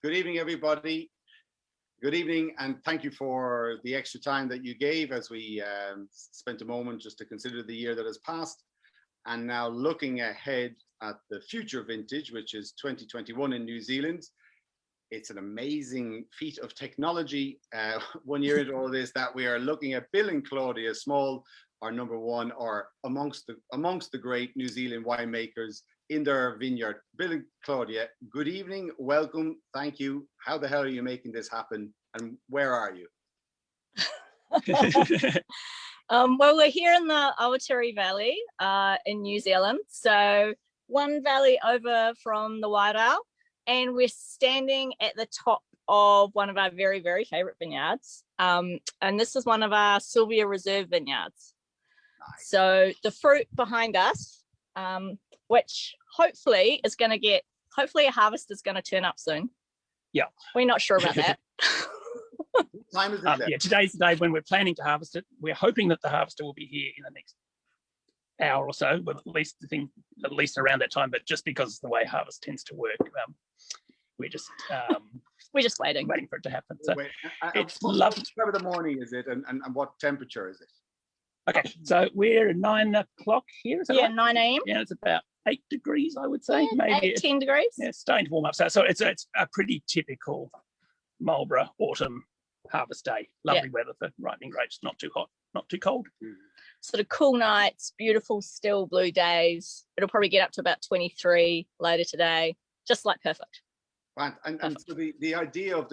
Good evening, everybody. Good evening, and thank you for the extra time that you gave as we spent a moment just to consider the year that has passed. And now looking ahead at the future vintage, which is 2021 in New Zealand. It's an amazing feat of technology 1 year into all this that we are looking at Bill and Claudia Small, our number one, or amongst the great New Zealand winemakers in their vineyard. Bill and Claudia, good evening, welcome, thank you. How the hell are you making this happen, and where are you? Well, we're here in the Awatere Valley in New Zealand, so one valley over from the Wairau, and we're standing at the top of one of our very, very favourite vineyards, and this is one of our Sylvia Reserve vineyards. Nice. So the fruit behind us, which hopefully is going to get, hopefully a harvest is going to turn up soon. Yeah. We're not sure about that. What time is it? Yeah, today's the day when we're planning to harvest it. We're hoping that the harvester will be here in the next hour or so, but at least around that time. But just because the way harvest tends to work, we're just waiting for it to happen. So it's lovely. What time of the morning is it, and what temperature is it? Okay, so we're at 9 o'clock here. Is that right? 9 a.m. Yeah, it's about 8 degrees, I would say. Yeah, maybe 10 degrees. Yeah, it's starting to warm up. So it's a pretty typical Marlborough autumn harvest day. Lovely weather for ripening grapes. Not too hot, not too cold. Sort of cool nights, beautiful still blue days. It'll probably get up to about 23 later today. Just like perfect. And so the idea of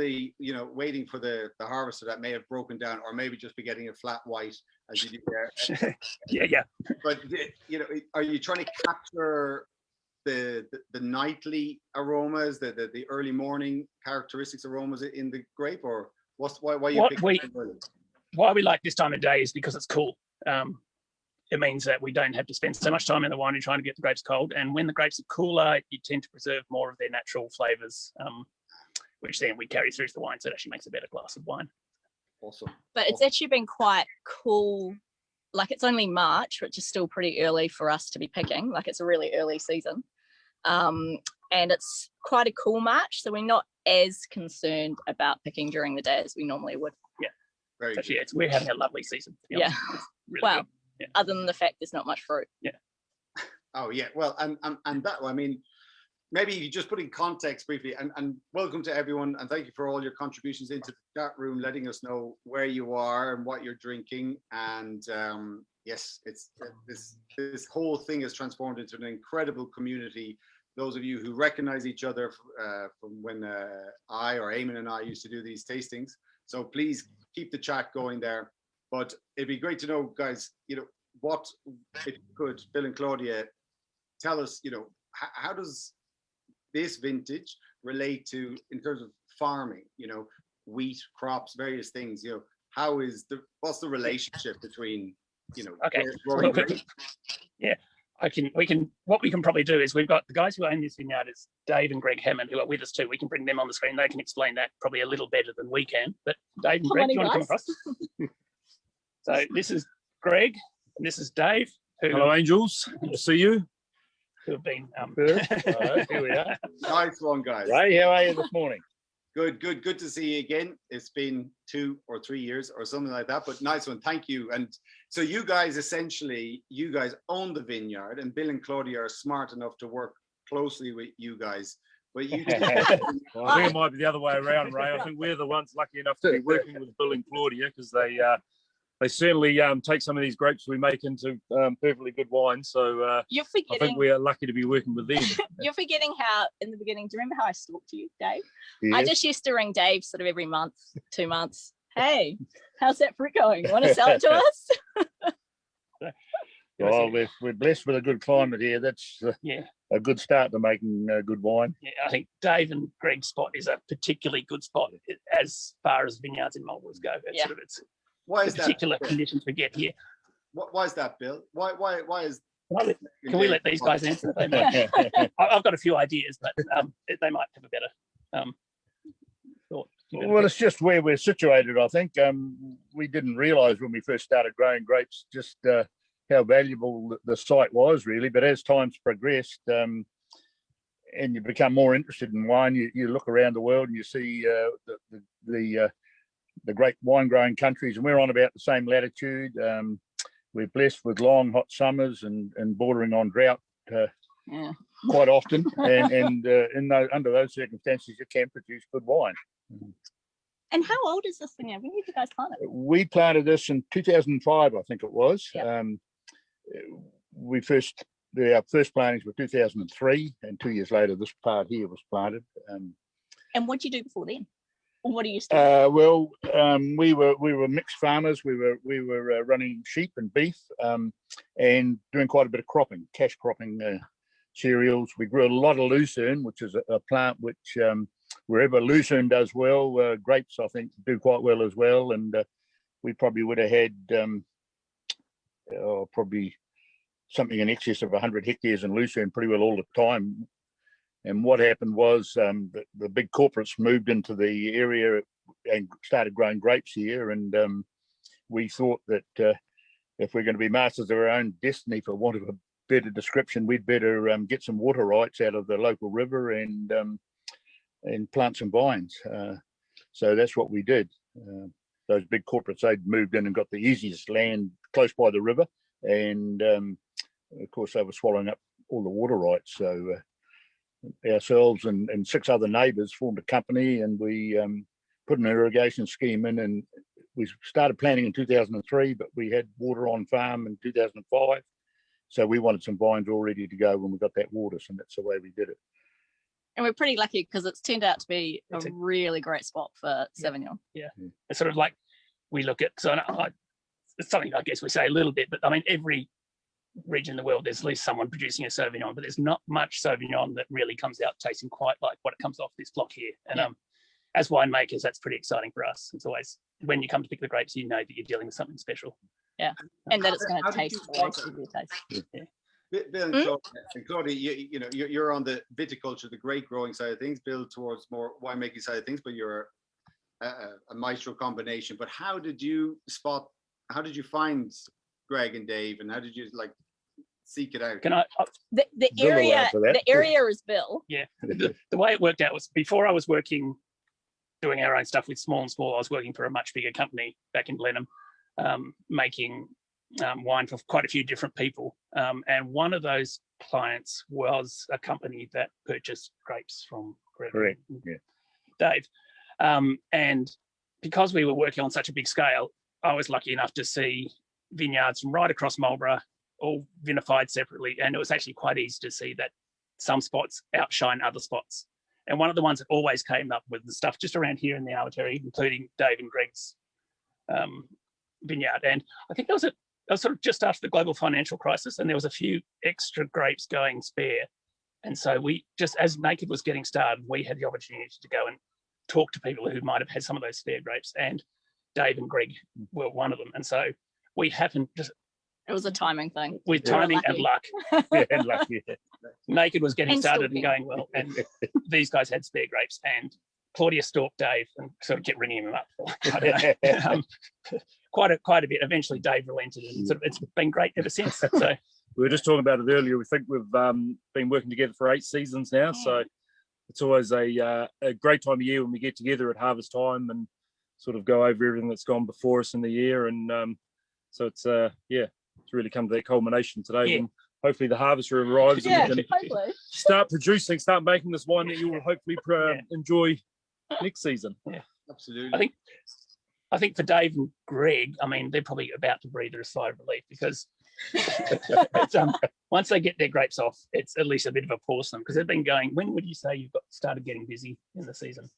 waiting for the harvester that may have broken down, or maybe just be getting a flat white as you do there. yeah. But are you trying to capture the nightly aromas, the early morning characteristics aromas in the grape, or why you picking it early? Why we like this time of day is because it's cool. It means that we don't have to spend so much time in the winery trying to get the grapes cold. And when the grapes are cooler, you tend to preserve more of their natural flavours, which then we carry through to the wine. So it actually makes a better glass of wine. Awesome. But it's actually been quite cool. Like, it's only March, which is still pretty early for us to be picking. Like, it's a really early season. And it's quite a cool March. So we're not as concerned about picking during the day as we normally would. Yeah. Very actually, we're having a lovely season. Yeah. Really well, good. Yeah. Other than the fact there's not much fruit. Yeah. Oh yeah. Well, and that, I mean, maybe you just put in context briefly, and welcome to everyone, and thank you for all your contributions into the chat room, letting us know where you are and what you're drinking. And yes, it's this whole thing has transformed into an incredible community. Those of you who recognize each other from when I or Eamon and I used to do these tastings. So please keep the chat going there. But it'd be great to know, guys, what, if you could, Bill and Claudia, tell us, how does this vintage relate to, in terms of farming, wheat, crops, various things, what's the relationship between, Okay. growing grapes? Yeah, what we can probably do is, we've got the guys who own this vineyard is Dave and Greg Hammond, who are with us too. We can bring them on the screen. They can explain that probably a little better than we can. But Dave and Greg, do you want to come across? So this is Greg, and this is Dave. Hello, Angels. Good to see you. Who have been... Here we are. Nice one, guys. Ray, how are you this morning? Good to see you again. It's been 2 or 3 years or something like that, but nice one. Thank you. And so you guys own the vineyard, and Bill and Claudia are smart enough to work closely with you guys. But you well, I think it might be the other way around, Ray. I think we're the ones lucky enough to be working with Bill and Claudia, because they certainly take some of these grapes we make into perfectly good wine. So I think we are lucky to be working with them. You're forgetting how, in the beginning, do you remember how I talked to you, Dave? Yes. I just used to ring Dave sort of every month, 2 months. Hey, how's that fruit going? Want to sell it to us? Well, we're blessed with a good climate here. That's a good start to making good wine. Yeah, I think Dave and Greg's spot is a particularly good spot as far as vineyards in Marlborough go. Why is particular conditions we get here. Why is that, Bill? Why is? Can we let these guys answer? I've got a few ideas, but they might have a better thought. Well, it's just where we're situated, I think. We didn't realise when we first started growing grapes just how valuable the site was, really. But as time's progressed, and you become more interested in wine. You look around the world and you see the great wine growing countries, and we're on about the same latitude. We're blessed with long hot summers and bordering on drought quite often, and under those circumstances, you can produce good wine. And how old is this thing? When did you guys plant it? We planted this in 2005, I think it was. Yep. Our first plantings were 2003, and 2 years later, this part here was planted. And what did you do before then? Or what are you still? We were mixed farmers. We were running sheep and beef, and doing quite a bit of cropping, cash cropping, cereals. We grew a lot of lucerne, which is a plant which wherever lucerne does well, grapes I think do quite well as well. And we probably would have had probably something in excess of 100 hectares in lucerne pretty well all the time. And what happened was the big corporates moved into the area and started growing grapes here. And we thought that if we're going to be masters of our own destiny, for want of a better description, we'd better get some water rights out of the local river and plant some vines. So that's what we did. Those big corporates, they'd moved in and got the easiest land close by the river. And of course, they were swallowing up all the water rights. So ourselves and 6 other neighbours formed a company, and we put an irrigation scheme in, and we started planting in 2003, but we had water on farm in 2005. So we wanted some vines all ready to go when we got that water, so that's the way we did it. And we're pretty lucky because it's turned out to be a really great spot for Sauvignon. Yeah. It's sort of like we look at, so it's something I guess we say a little bit, but I mean, every region in the world, there's at least someone producing a Sauvignon, but there's not much Sauvignon that really comes out tasting quite like what it comes off this block here. And as winemakers, that's pretty exciting for us. It's always, when you come to pick the grapes, you know that you're dealing with something special. Yeah, and that it's going to taste the way it tastes. Yeah. Bill and Claudia, you're on the viticulture, the grape growing side of things. Bill towards more winemaking side of things, but you're a maestro combination. But how did you find Greg and Dave, and how did you seek it out? Can I? The area is Bill. Yeah, the way it worked out was before I was doing our own stuff with Small and Small. I was working for a much bigger company back in Blenheim, making wine for quite a few different people. And one of those clients was a company that purchased grapes from Greg and Dave. And because we were working on such a big scale, I was lucky enough to see vineyards from right across Marlborough, all vinified separately. And it was actually quite easy to see that some spots outshine other spots. And one of the ones that always came up with the stuff just around here in the Aromatic, including Dave and Greg's vineyard. And I think that was sort of just after the global financial crisis, and there was a few extra grapes going spare. And so we just, as Naked was getting started, we had the opportunity to go and talk to people who might have had some of those spare grapes, and Dave and Greg were one of them. And so we happened just... It was a timing thing. With timing and luck. And luck, Naked was getting started and going well, and these guys had spare grapes, and Claudia stalked Dave and sort of kept ringing him up. I don't know, quite a bit. Eventually, Dave relented, and sort of it's been great ever since. So we were just talking about it earlier. We think we've been working together for 8 seasons now, so it's always a great time of year when we get together at harvest time and sort of go over everything that's gone before us in the year. And so it's it's really come to that culmination today. And hopefully the harvest arrives and we can start producing, start making this wine that you will hopefully enjoy next season. Yeah, absolutely. I think for Dave and Greg, I mean, they're probably about to breathe a sigh of relief, because it's, once they get their grapes off, it's at least a bit of a pause for them, because they've been going. When would you say you've started getting busy in the season?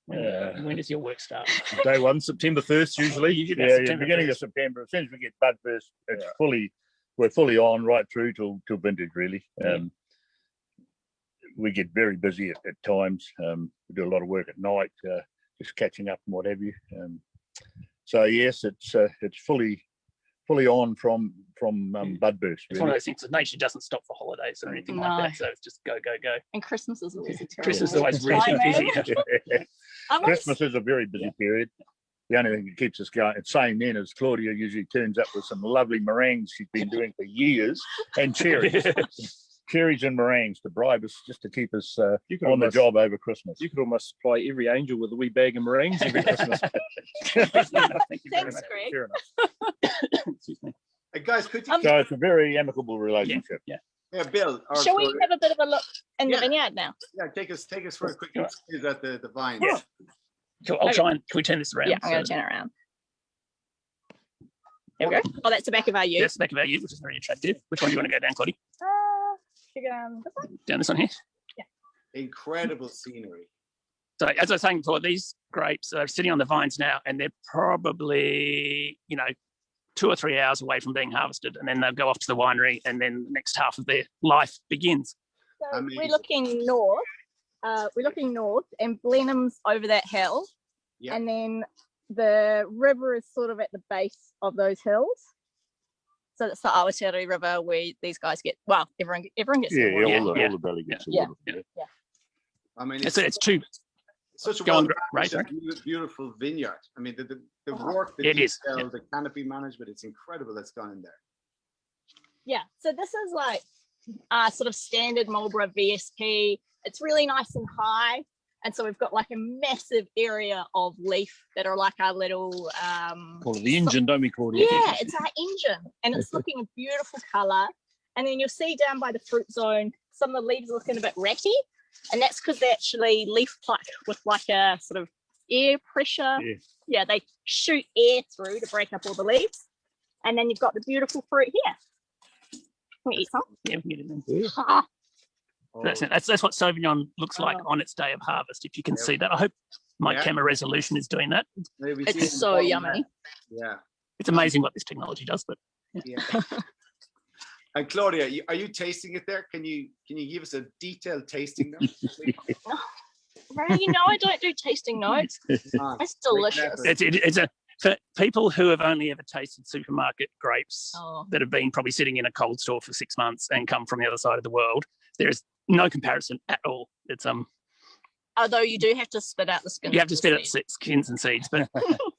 When does your work start? Day 1, September 1st, usually. Beginning of September. As soon as we get bud burst, it's we're fully on right through till vintage, really. We get very busy at times. We do a lot of work at night, just catching up and what have you. So yes, it's fully on from bud burst. It's one of those things that nature doesn't stop for holidays or anything like that. So it's just go. And Christmas is always a terrible. Christmas is always really busy. Christmas is a very busy period. The only thing that keeps us going, it's saying then, is Claudia usually turns up with some lovely meringues she's been doing for years, and cherries. cherries and meringues to bribe us, just to keep us You could on the almost- job over Christmas. You could almost supply every angel with a wee bag of meringues every Christmas. Thank you very Thanks, much. Greg. Fair enough. Excuse me. Guys, could you? So it's a very amicable relationship. Yeah. Yeah, Bill. Or Shall we Claudia, have a bit of a look in Yeah. the vineyard now? yeah, take us for a quick Yeah. squeeze at the vines. Yeah. Cool. I'll Okay. try and. Can we turn this around? Yeah, I'm going to So- turn it around. There we go. Oh, that's the back of our ute. Yes, back of our ute, which is very attractive. Which one do you want to go down, Claudia? Should we go down this one? Down this one here. Incredible scenery. So as I was saying before, these grapes are sitting on the vines now, and they're probably 2 or 3 hours away from being harvested, and then they'll go off to the winery, and then the next half of their life begins. So Amazing. we're looking north. And Blenheim's over that hill. Yeah. And then the river is sort of at the base of those hills. So that's the Awatere River where these guys get, well, everyone gets Yeah, their water. all Yeah. the valley gets Yeah. a lot of Yeah. I mean, It's two. such a Go on, well Ray, sorry. beautiful vineyard. I mean, the Oh. work, the It is, detail, the canopy management, it's incredible that's gone in there. Yeah, so this is like sort of standard Marlborough VSP. It's really nice and high. And so we've got like a massive area of leaf that are like our little Call it the engine, don't we, Claudia? yeah, it's our engine, and it's looking a beautiful color. And then you'll see down by the fruit zone, some of the leaves are looking a bit ratty, and that's because they actually leaf pluck with like a sort of air pressure. Yeah. Yeah, they shoot air through to break up all the leaves, and then you've got the beautiful fruit here. Can we eat some? Yeah, we can get it in. Ah, Oh, That's what Sauvignon looks like Oh. on its day of harvest. If you can Yeah. see that, I hope my Yeah. camera resolution is doing that. maybe see it in it's so bottom yummy. there. It's amazing what this technology does. But Yeah. And Claudia, are you tasting it there? Can you give us a detailed tasting note? Right, I don't do tasting notes. Ah, It's delicious. it's a for people who have only ever tasted supermarket grapes Oh, that have been probably sitting in a cold store for 6 months and come from the other side of the world. There is no comparison at all. It's although you do have to spit out the skin. you have to spit out skins and seeds, but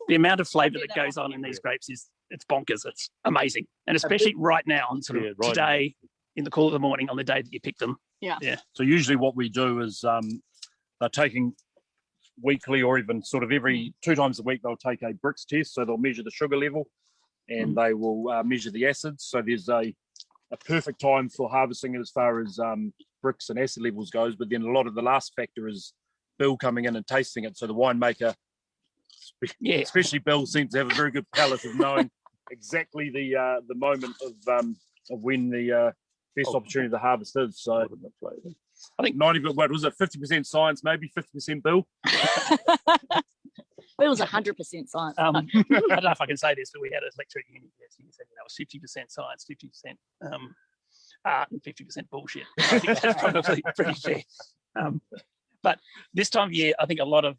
the amount of flavour that goes on in these grapes it's bonkers. It's amazing, and especially right now on sort of Yeah, right. today in the cool of the morning on the day that you pick them. So usually what we do is they're taking weekly or even sort of every 2 times a week, they'll take a Brix test. So they'll measure the sugar level and they will measure the acids. So there's a perfect time for harvesting it as far as Brix and acid levels goes. But then a lot of the last factor is Bill coming in and tasting it. So the winemaker, Yeah. especially Bill, seems to have a very good palate of knowing exactly the moment of when the best opportunity to harvest is. So I think 90, what was it, 50% science, maybe 50% Bill? It was 100% science. I don't know if I can say this, but we had a lecture at uni. Yes, he said that was 50% science, 50% art, and 50% bullshit. I think that's probably pretty fair. But this time of year, I think a lot of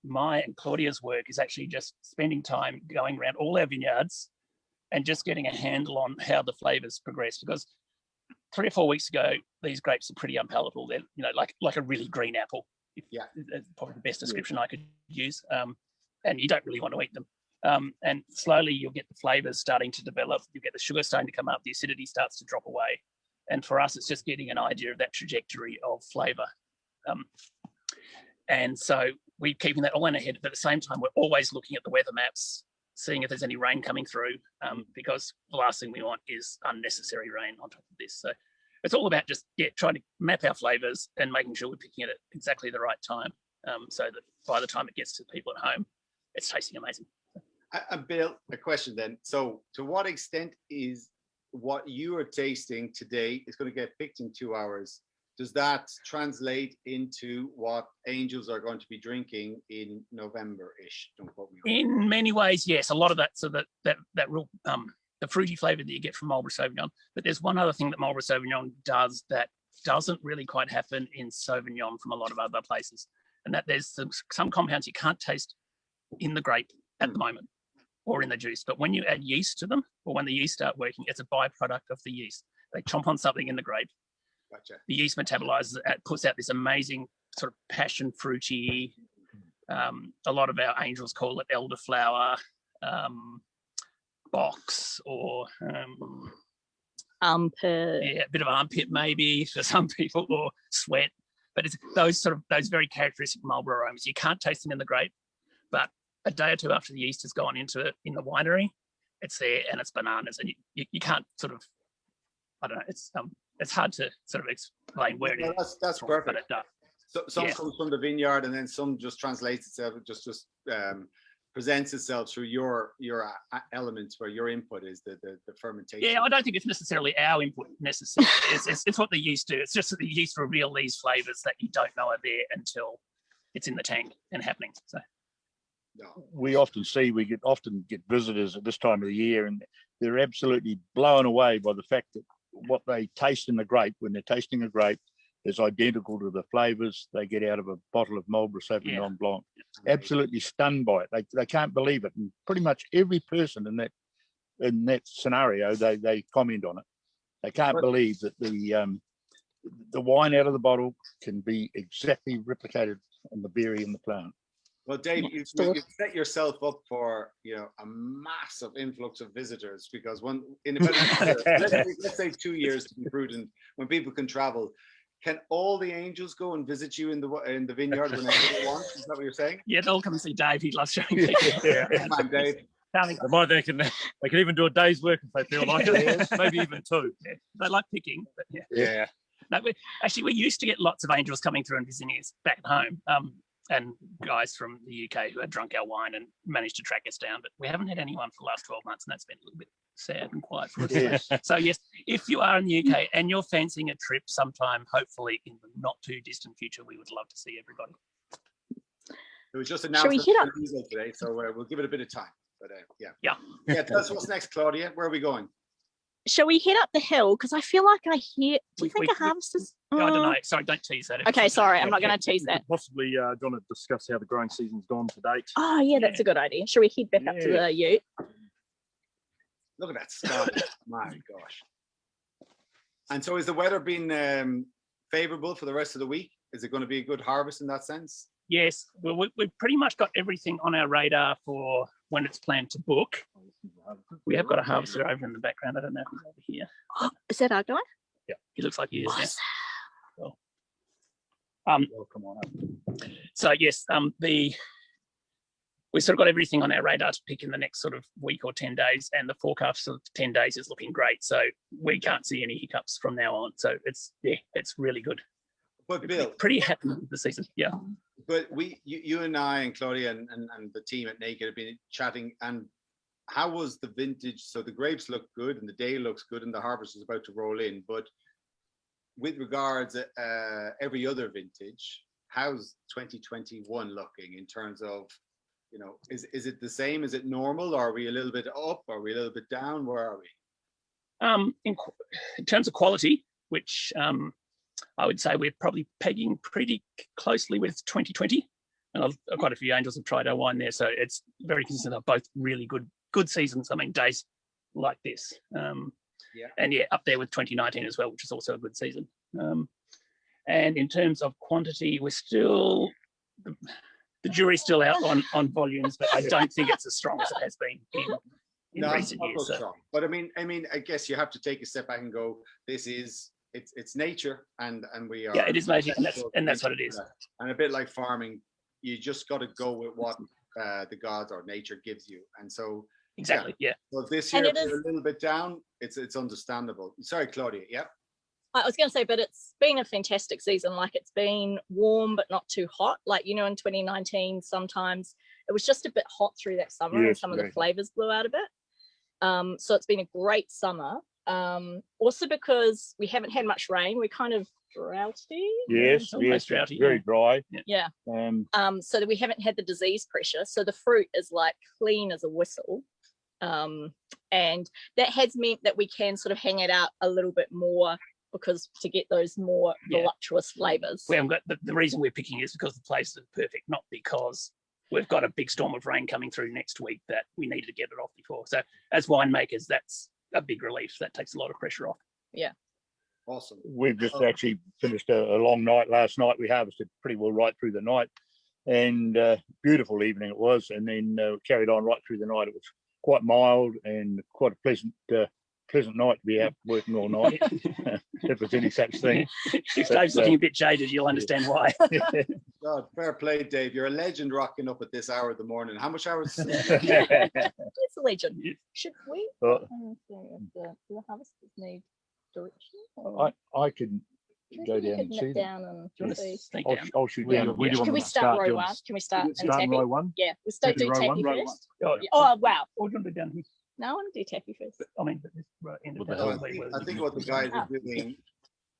my and Claudia's work is actually just spending time going around all our vineyards and just getting a handle on how the flavors progress. Because 3 or 4 weeks ago, these grapes are pretty unpalatable. They're like a really green apple. Yeah. That's probably the best description I could use. And you don't really want to eat them. And slowly you'll get the flavors starting to develop. You get the sugar starting to come up. The acidity starts to drop away. And for us, it's just getting an idea of that trajectory of flavor. And so we're keeping that all in our head. But at the same time, we're always looking at the weather maps, seeing if there's any rain coming through, because the last thing we want is unnecessary rain on top of this. So it's all about just trying to map our flavors and making sure we're picking it at exactly the right time, so that by the time it gets to people at home, it's tasting amazing. Bill, a question then. So to what extent is what you are tasting today is going to get picked in 2 hours? Does that translate into what angels are going to be drinking in November-ish? Don't quote me. In many ways, yes. A lot of that, so that real the fruity flavour that you get from Marlborough Sauvignon. But there's one other thing that Marlborough Sauvignon does that doesn't really quite happen in Sauvignon from a lot of other places, and that there's some compounds you can't taste in the grape at the moment or in the juice. But when you add yeast to them, or when the yeast start working, it's a byproduct of the yeast. They chomp on something in the grape. Gotcha. The yeast metabolizes it, puts out this amazing sort of passion fruity. A lot of our angels call it elderflower, box, or armpit. A bit of armpit maybe for some people, or sweat. But it's those very characteristic Marlborough aromas. You can't taste them in the grape, but a day or two after the yeast has gone into it in the winery, it's there and it's bananas, and you can't sort of, I don't know, it's hard to sort of explain where it is. That's perfect. But it does. So, some comes from the vineyard, and then some just translates itself. It just presents itself through your elements, where your input is the fermentation. Yeah, I don't think it's necessarily our input necessarily. It's what the yeast do. It's just that the yeast reveal these flavors that you don't know are there until it's in the tank and happening. So we often get visitors at this time of the year, and they're absolutely blown away by the fact that what they taste in the grape, when they're tasting a grape, is identical to the flavors they get out of a bottle of Marlborough Sauvignon Blanc. Absolutely stunned by it. They can't believe it. And pretty much every person in that scenario, they comment on it. They can't believe that the wine out of the bottle can be exactly replicated on the berry in the plant. Well, Dave, you've set yourself up for a massive influx of visitors, because let's say 2 years to be prudent, when people can travel, can all the angels go and visit you in the vineyard whenever they want? Is that what you're saying? Yeah, they'll come and see Dave. He loves showing pictures. Come on, Dave. They can even do a day's work if they feel like it. Maybe even 2. Yeah. They like picking, but yeah. No, we used to get lots of angels coming through and visiting us back at home, and guys from the UK who had drunk our wine and managed to track us down. But we haven't had anyone for the last 12 months, and that's been a little bit sad and quiet for us. Yes. So yes, if you are in the UK and you're fancying a trip sometime, hopefully in the not too distant future, we would love to see everybody. It was just announced today, so we'll give it a bit of time. But yeah. Tell us what's next, Claudia. Where are we going? Shall we head up the hill? Because I feel like I hear. Do you think a harvest is? I don't know. Sorry, don't tease that. Okay, sorry, I'm not going to tease that. Possibly going to discuss how the growing season's gone to date. Oh yeah, that's a good idea. Shall we head back up to the ute? Look at that sky. My gosh. And so, is the weather been favourable for the rest of the week? Is it going to be a good harvest in that sense? Yes, well, we've pretty much got everything on our radar for when it's planned to book. We have got a harvester over in the background. I don't know if he's over here. Oh, is that our guy? Yeah, he looks like he is. Awesome. Yeah. Well, come on up. So yes, we've sort of got everything on our radar to pick in the next sort of week or 10 days, and the forecast of 10 days is looking great. So we can't see any hiccups from now on. So it's really good. But Bill, pretty happy with the season. Yeah. But you and I and Claudia and the team at Naked have been chatting. And how was the vintage? So the grapes look good, and the day looks good, and the harvest is about to roll in. But with regards every other vintage, how's 2021 looking in terms of, is it the same? Is it normal? Or are we a little bit up? Are we a little bit down? Where are we? In terms of quality, which I would say we're probably pegging pretty closely with 2020, and quite a few angels have tried our wine there, so it's very consistent. Of both really good seasons. I mean, days like this, and up there with 2019 as well, which is also a good season. And in terms of quantity, we're still the jury's still out on volumes, but I don't think it's as strong as it has been in recent years. So. But I mean, I guess you have to take a step back and go, it's nature, and we are. Yeah, it is nature, and that's what it is. And a bit like farming, you just got to go with what the gods or nature gives you, and so exactly, yeah. Well, this year we're a little bit down. It's understandable. Sorry, Claudia. Yeah. I was going to say, but it's been a fantastic season. Like, it's been warm but not too hot. Like, in 2019, sometimes it was just a bit hot through that summer, and some of the flavors blew out a bit. So it's been a great summer. Also because we haven't had much rain, we're kind of droughty. Yes, droughty, very dry. Yeah. So that we haven't had the disease pressure. So the fruit is like clean as a whistle. And that has meant that we can sort of hang it out a little bit more, because to get those more voluptuous flavors. We haven't got the reason we're picking is because the place is perfect, not because we've got a big storm of rain coming through next week that we needed to get it off before. So as winemakers, that's a big relief. That takes a lot of pressure off. Yeah. Awesome. We've just actually finished a long night last night. We harvested pretty well right through the night, and beautiful evening it was. And then carried on right through the night. It was quite mild and quite a pleasant pleasant night to be out working all night, if there's any such thing. If Dave's looking a bit jaded, you'll understand why. God, fair play, Dave. You're a legend rocking up at this hour of the morning. How much hours? It's a legend. Should we? Well, Do the harvesters need direction? I can go down and see them. Down and Do you want to see. sneak I'll, down? I'll shoot Where down. do you want Can we them to start row Do you one? want Can we start and start in tappy? row one? Yeah, we'll start Tappy do row tappy one? first. Oh, Oh wow! or do you want to do down here? No, I want to do tappy first. I mean, but this end of What the that hell? way where I you think can- what the guys are doing,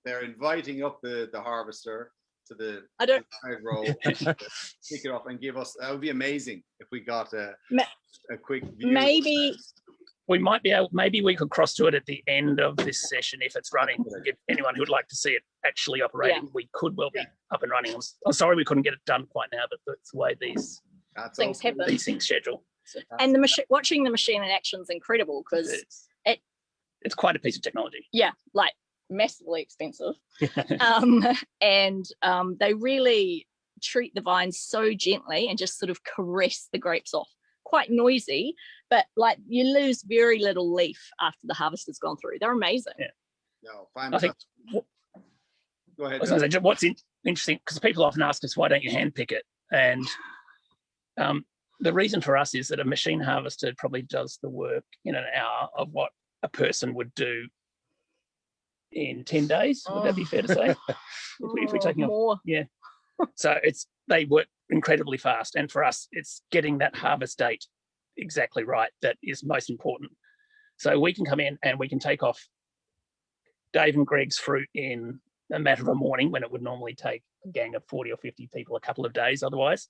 they're inviting up the harvester to the I don't. side row, kick it off and give us. That would be amazing if we got Ma- a quick view. Maybe we might be able, maybe we could cross to it at the end of this session if it's running. If anyone who would like to see it actually operating, we could well be up and running. I'm sorry we couldn't get it done quite now, but that's the way That's things okay. happen. these things schedule. So and the machine, watching the machine in action is incredible because it's quite a piece of technology. yeah, like massively expensive. And they really treat the vines so gently and just sort of caress the grapes off. Quite noisy, but like you lose very little leaf after the harvest has gone through. They're amazing. Yeah. No, fine. I think Go ahead. I was gonna say, what's interesting, because people often ask us, why don't you hand pick it? And the reason for us is that a machine harvester probably does the work in an hour of what a person would do in 10 days. Would that be fair to say? If we're taking more. So they work incredibly fast. And for us, it's getting that harvest date exactly right that is most important. So we can come in and we can take off Dave and Greg's fruit in a matter of a morning when it would normally take a gang of 40 or 50 people a couple of days otherwise.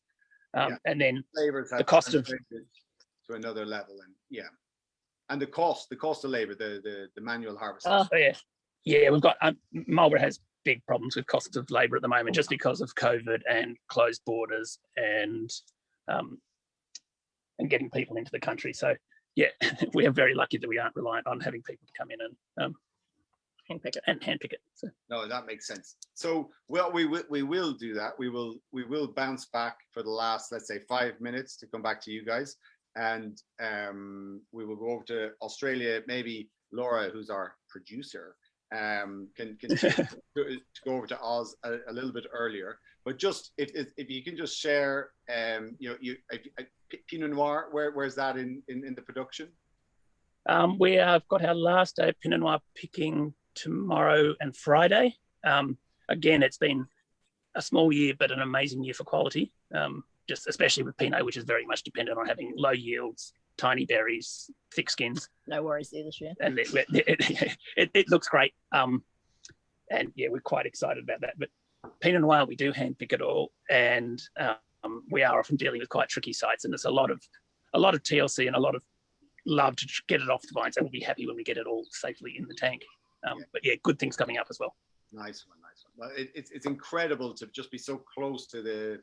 And then Flavors have the cost of to another level, and and the cost of labor, the manual harvest. Oh, yeah, we've got Marlborough has big problems with costs of labour at the moment just because of COVID and closed borders and getting people into the country. So yeah, we are very lucky that we aren't reliant on having people to come in and handpick it. So. No, that makes sense. So well, we will do that. We will bounce back for the last, let's say, 5 minutes to come back to you guys, and we will go over to Australia. Maybe Laura, who's our producer, can to go over to Oz a little bit earlier. But just if you can just share, Pinot Noir, where's that in the production? We have got our last day of Pinot Noir picking tomorrow and Friday. Again, it's been a small year, but an amazing year for quality. Just especially with Pinot, which is very much dependent on having low yields, tiny berries, thick skins. No worries there this year. And it looks great. And yeah, we're quite excited about that. But Pinot Noir, we do hand pick it all, and we are often dealing with quite tricky sites, and there's a lot of TLC and a lot of love to get it off the vines, and we'll be happy when we get it all safely in the tank. But yeah, good things coming up as well. Nice one. Well, it's incredible to just be so close to the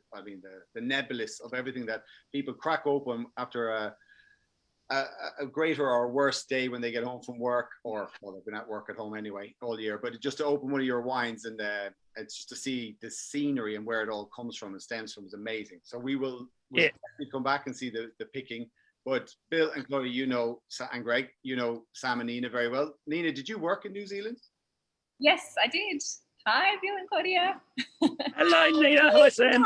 nebulous of everything that people crack open after a greater or worse day when they get home from work, or well, they've been at work at home anyway all year. But just to open one of your wines and it's just to see the scenery and where it all comes from and stems from is amazing. So we'll come back and see the picking. But Bill and Claudia, and Greg, Sam and Nina very well. Nina, did you work in New Zealand? Yes, I did. Hi, Bill and Claudia. Hello, Nina. Hello, Sam.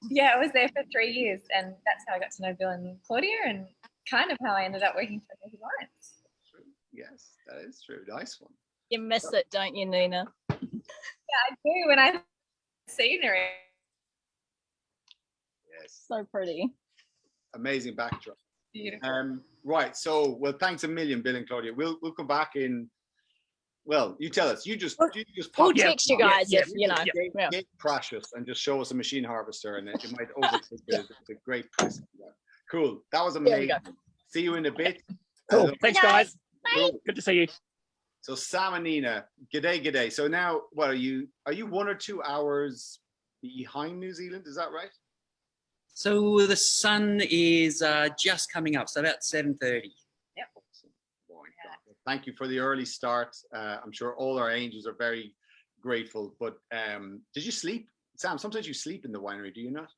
Yeah, I was there for 3 years, and that's how I got to know Bill and Claudia, and kind of how I ended up working for Naked Wines. Yes, that is true. Nice one. You miss it, don't you, Nina? Yeah, I do when I see her. Yes. So pretty. Amazing backdrop. Beautiful. Right. So, well, thanks a million, Bill and Claudia. We'll come back in. Well, you tell us. You just We'll pop text you guys if Get Precious and just show us a machine harvester, and it might overtake the great price. Cool. That was amazing. See you in a bit. Cool. Thanks, guys. Bye. Good to see you. So Sam and Nina, g'day. So now, what are you 1 or 2 hours behind New Zealand? Is that right? So the sun is just coming up, so about 7:30. Yep. Thank you for the early start. I'm sure all our angels are very grateful. But did you sleep, Sam? Sometimes you sleep in the winery, do you not?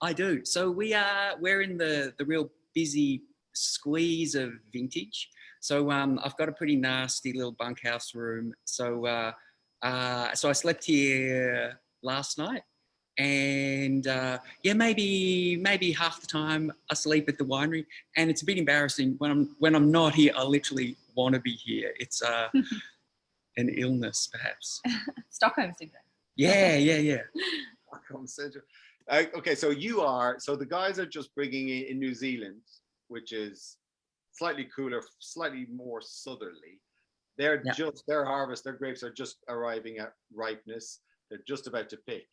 I do. So we're in the real busy squeeze of vintage. So I've got a pretty nasty little bunkhouse room. So so I slept here last night, and yeah, maybe half the time I sleep at the winery, and it's a bit embarrassing when I'm not here. I literally want to be here. It's an illness, perhaps. Stockholm syndrome. Yeah. Stockholm syndrome. Okay, so the guys are just bringing in New Zealand, which is slightly cooler, slightly more southerly. Their harvest, their grapes are just arriving at ripeness. They're just about to pick.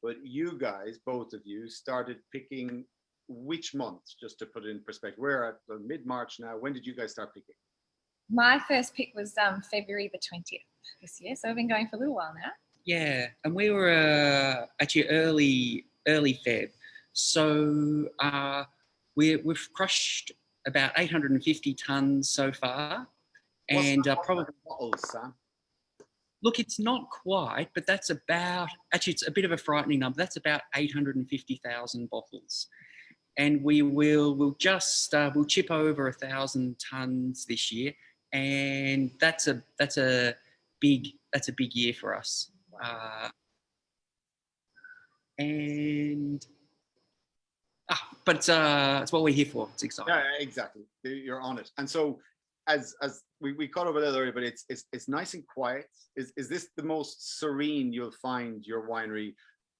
But you guys, both of you, started picking which month, just to put it in perspective? We're at mid-March now. When did you guys start picking? My first pick was February the 20th this year, so I've been going for a little while now. Yeah, and we were actually early Feb. So we've crushed about 850 tonnes so far. And probably bottles, Sam? Look, it's not quite, but that's about, actually it's a bit of a frightening number. That's about 850,000 bottles. And we'll chip over 1,000 tonnes this year. And that's a big year for us. But it's what we're here for. It's exciting. Yeah, exactly. You're on it. And so, as we caught up a little earlier, but it's nice and quiet. Is this the most serene you'll find your winery?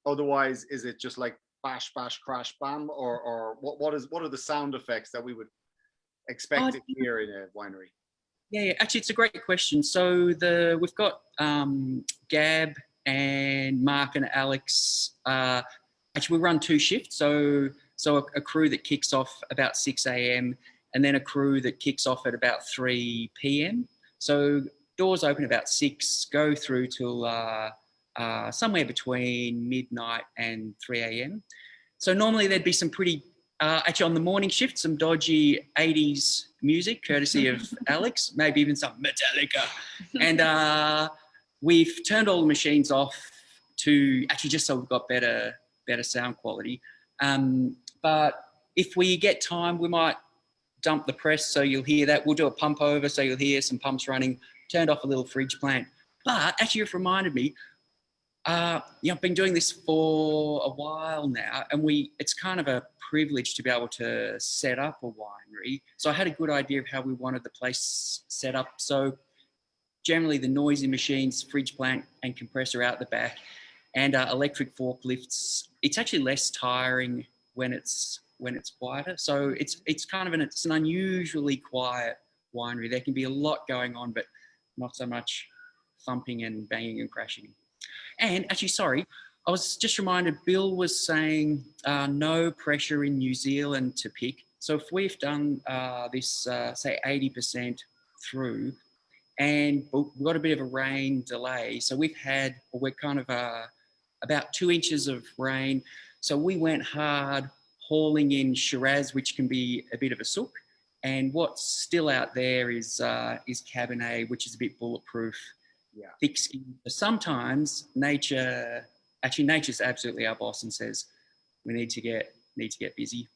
Otherwise, is it just like bash, bash, crash, bam, or what are the sound effects that we would expect to hear in a winery? Yeah, actually, it's a great question. So we've got Gab and Mark and Alex. Actually, we run 2 shifts. So a crew that kicks off about 6 a.m. and then a crew that kicks off at about 3 p.m. So doors open about 6, go through till somewhere between midnight and 3 a.m. So normally there'd be some pretty, actually on the morning shift, some dodgy 80s music, courtesy of Alex, maybe even some Metallica. And we've turned all the machines off to actually just so we've got better sound quality. But if we get time, we might dump the press so you'll hear that. We'll do a pump over so you'll hear some pumps running, turned off a little fridge plant. But actually you've reminded me, I've been doing this for a while now, and it's kind of a privilege to be able to set up a winery. So I had a good idea of how we wanted the place set up. So generally the noisy machines, fridge plant and compressor out the back, and electric forklifts. It's actually less tiring when it's quieter. So it's kind of it's an unusually quiet winery. There can be a lot going on, but not so much thumping and banging and crashing. And actually, sorry, I was just reminded, Bill was saying no pressure in New Zealand to pick. So if we've done this, say 80% through, and we've got a bit of a rain delay, so we're kind of about 2 inches of rain. So we went hard hauling in Shiraz, which can be a bit of a sook. And what's still out there is Cabernet, which is a bit bulletproof, thick skin. sometimes nature's absolutely our boss and says we need to get busy.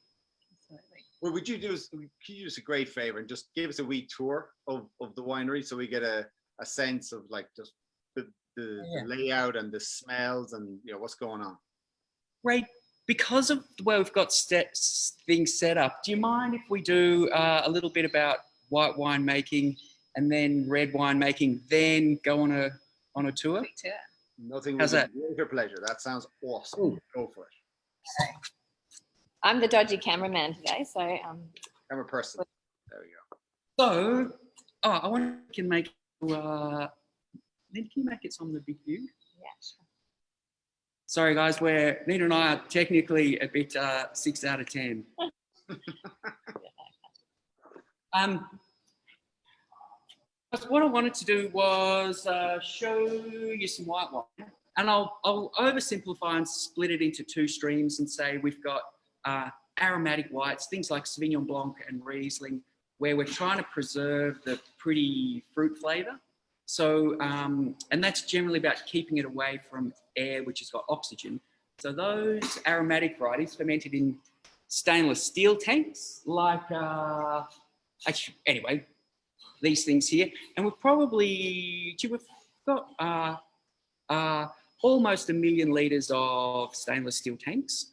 Well, can you do us a great favor and just give us a wee tour of the winery so we get a sense of like just the layout and the smells and what's going on? Great. Because of the way we've got things set up, do you mind if we do a little bit about white wine making and then red wine making, then go on a tour? Quick tour. Nothing. How's that? Greater pleasure. That sounds awesome. Ooh. Go for it. I'm the dodgy cameraman today, so camera person. There we go. So, I wonder if you can make. Can you make it on the big view? Yeah, sure. Sorry, guys. Nina and I are technically a bit 6 out of 10. What I wanted to do was show you some white wine, and I'll oversimplify and split it into 2 streams and say we've got aromatic whites, things like Sauvignon Blanc and Riesling, where we're trying to preserve the pretty fruit flavour. So, and that's generally about keeping it away from air, which has got oxygen. So those aromatic varieties fermented in stainless steel tanks, like, actually, anyway, these things here. And we've probably, we've got almost 1 million litres of stainless steel tanks.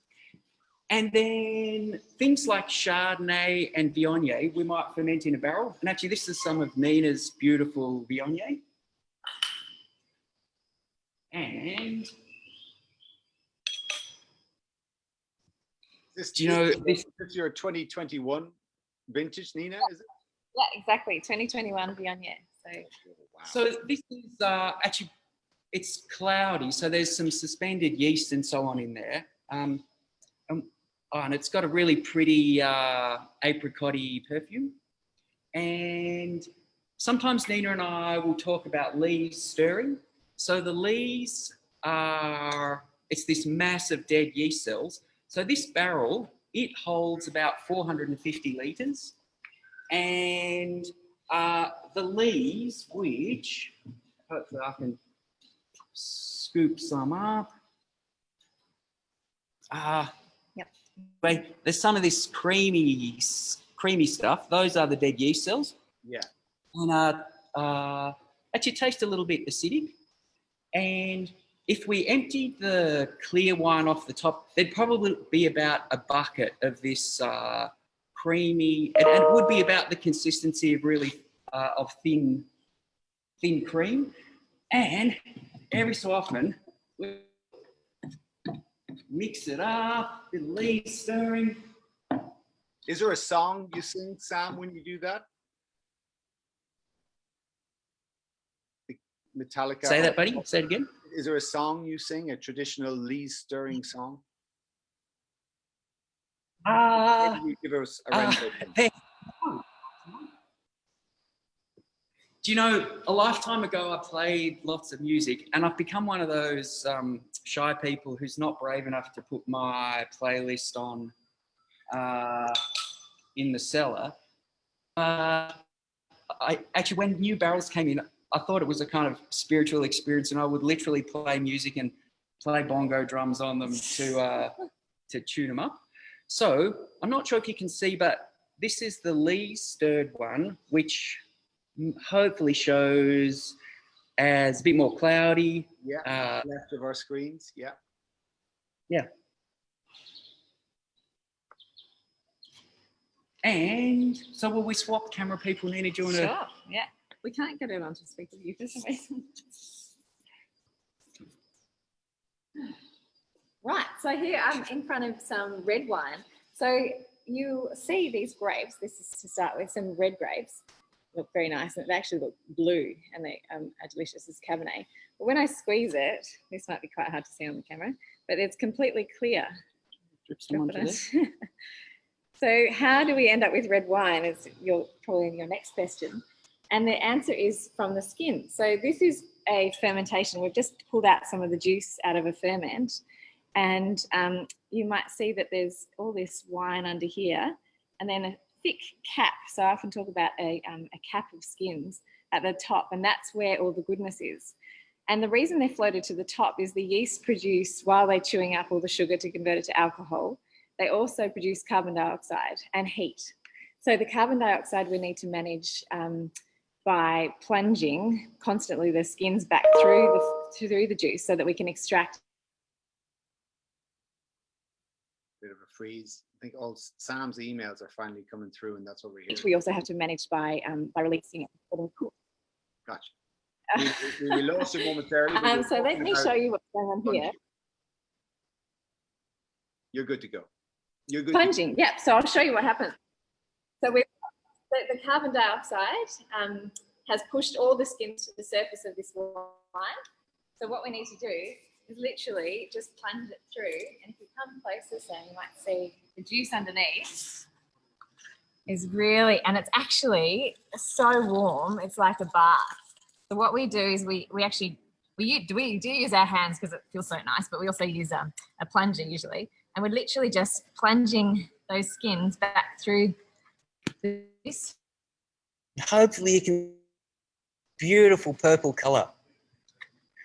And then things like Chardonnay and Viognier, we might ferment in a barrel. And actually, this is some of Nina's beautiful Viognier. And do you know this? This is your 2021 vintage, Nina, is it? Yeah, exactly. 2021 Viognier. So this is actually, it's cloudy. So there's some suspended yeast and so on in there. And it's got a really pretty apricot-y perfume. And sometimes Nina and I will talk about lees stirring. So the lees are, it's this mass of dead yeast cells. So this barrel, it holds about 450 litres. And the lees, which hopefully I can scoop some up. Wait, there's some of this creamy stuff. Those are the dead yeast cells. Yeah. And actually taste a little bit acidic. And if we emptied the clear wine off the top, there'd probably be about a bucket of this creamy, and it would be about the consistency of really of thin cream. And every so often, we mix it up, a bit of lees stirring. Is there a song you sing, Sam, when you do that? Metallica. Say that, buddy. Say it again. Is there a song you sing, a traditional lees stirring song? Maybe you give us a rendition. Do you know, a lifetime ago, I played lots of music, and I've become one of those shy people who's not brave enough to put my playlist on in the cellar. I actually, when new barrels came in, I thought it was a kind of spiritual experience, and I would literally play music and play bongo drums on them to tune them up. So I'm not sure if you can see, but this is the lees stirred one, which hopefully shows as a bit more cloudy. Yeah, left of our screens. Yeah. Yeah. And so will we swap camera people, Nina? Do you want to? Sure, yeah. We can't get it onto speaker view for some reason. Right, so here I'm in front of some red wine. So you see these grapes, this is to start with, some red grapes. Look very nice, and they actually look blue, and they are delicious as Cabernet. But when I squeeze it, this might be quite hard to see on the camera, but it's completely clear. So how do we end up with red wine is probably your next question. And the answer is from the skin. So this is a fermentation. We've just pulled out some of the juice out of a ferment, and you might see that there's all this wine under here, and then a thick cap. So I often talk about a cap of skins at the top, and that's where all the goodness is. And the reason they're floated to the top is the yeast produce, while they're chewing up all the sugar to convert it to alcohol, they also produce carbon dioxide and heat. So the carbon dioxide we need to manage by plunging constantly the skins back through the juice so that we can extract. Bit of a freeze. I think all Sam's emails are finally coming through, and that's what we're hearing. Which we also have to manage by releasing it. Gotcha. We lost it momentarily. So let me show you what's going on here. You're good to go. You're good. Plunging, yeah. So I'll show you what happens. So the carbon dioxide has pushed all the skins to the surface of this wine. So what we need to do is literally just plunge it through. And if you come closer, Sam, you might see the juice underneath is really, and it's actually so warm, it's like a bath. So what we do is we do use our hands because it feels so nice, but we also use a plunger usually. And we're literally just plunging those skins back through this. Hopefully you can, beautiful purple colour.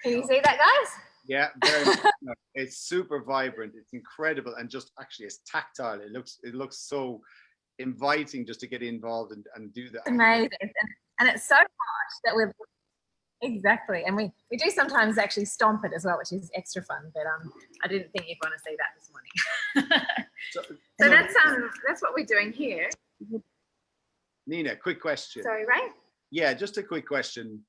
Can you see that, guys? Yeah, very much. No, it's super vibrant. It's incredible, and just actually, it's tactile. It looks so inviting just to get involved and do that. Amazing, and it's so hot that we're exactly, and we do sometimes actually stomp it as well, which is extra fun. But I didn't think you'd want to see that this morning. So that's what we're doing here. Nina, quick question. Sorry, Ray? Yeah, just a quick question.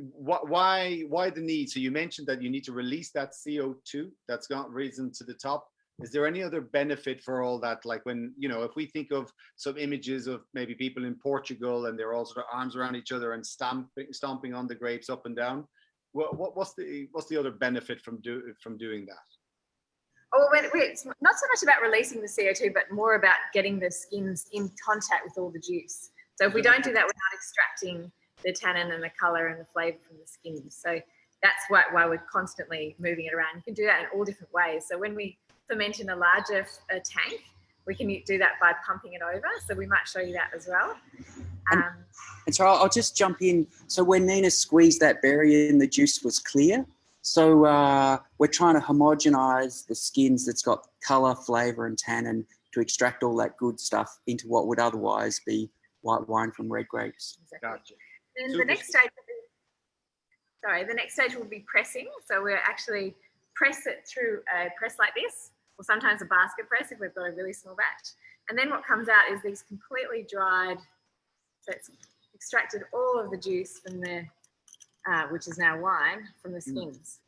Why the need? So you mentioned that you need to release that CO2 that's got risen to the top. Is there any other benefit for all that? Like when, if we think of some images of maybe people in Portugal and they're all sort of arms around each other and stomping on the grapes up and down, what's the other benefit from doing that? Oh, it's not so much about releasing the CO2, but more about getting the skins in contact with all the juice. So if we don't do that, we're not extracting the tannin and the color and the flavor from the skins. So that's why we're constantly moving it around. You can do that in all different ways. So when we ferment in a larger tank, we can do that by pumping it over. So we might show you that as well. And so I'll just jump in. So when Nina squeezed that berry in, the juice was clear. So we're trying to homogenize the skins that's got colour, flavour and tannin to extract all that good stuff into what would otherwise be white wine from red grapes. Exactly. Gotcha. Then the next stage will be pressing. So we'll actually press it through a press like this, or sometimes a basket press if we've got a really small batch. And then what comes out is these completely dried, so it's extracted all of the juice from the which is now wine, from the skins.